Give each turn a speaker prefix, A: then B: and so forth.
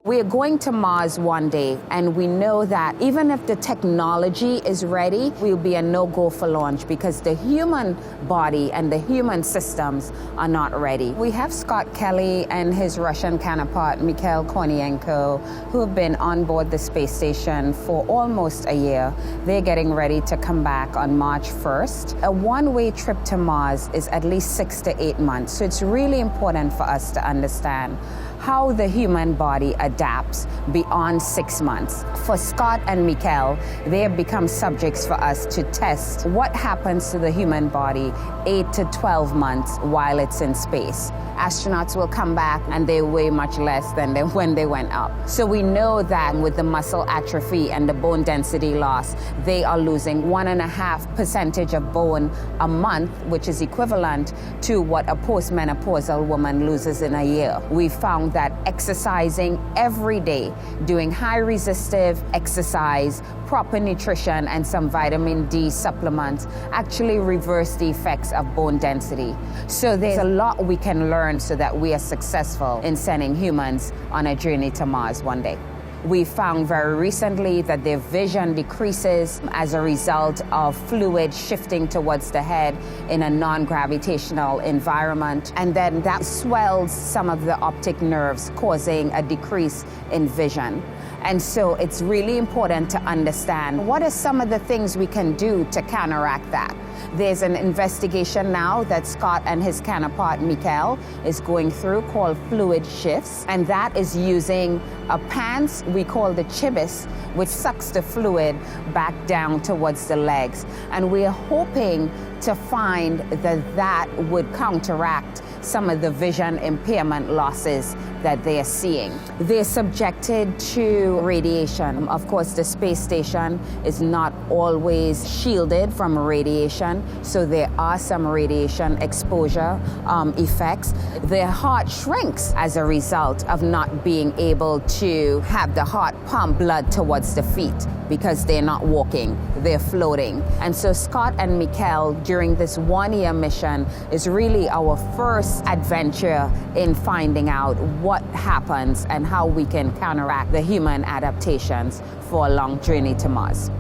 A: We are going to Mars one day, and we know that even if the technology is ready, we'll be a no-go for launch because the human body and the human systems are not ready. We have Scott Kelly and his Russian counterpart, Mikhail Kornienko, who have been on board the space station for almost a year. They're getting ready to come back on March 1st. A one-way trip to Mars is at least 6 to 8 months, so it's really important for us to understand how the human body adapts beyond 6 months. For Scott and Mikhail, they have become subjects for us to test what happens to the human body 8 to 12 months while it's in space. Astronauts will come back and they weigh much less than when they went up. So we know that with the muscle atrophy and the bone density loss, they are losing 1.5% of bone a month, which is equivalent to what a postmenopausal woman loses in a year. We found that exercising every day, doing high resistive exercise, proper nutrition, and some vitamin D supplements actually reverse the effects of bone density. So there's a lot we can learn so that we are successful in sending humans on a journey to Mars one day. We found very recently that their vision decreases as a result of fluid shifting towards the head in a non-gravitational environment, and then that swells some of the optic nerves, causing a decrease in vision. And so it's really important to understand what are some of the things we can do to counteract that. There's an investigation now that Scott and his counterpart Mikhail is going through called fluid shifts, and that is using a pants we call the chibis, which sucks the fluid back down towards the legs. And we are hoping to find that would counteract some of the vision impairment losses that they are seeing. They're subjected to radiation. Of course, the space station is not always shielded from radiation, so there are some radiation exposure effects. Their heart shrinks as a result of not being able to have the heart pump blood towards the feet because they're not walking, they're floating. And so Scott and Mikhail, during this one-year mission, is really our first adventure in finding out what happens and how we can counteract the human adaptations for a long journey to Mars.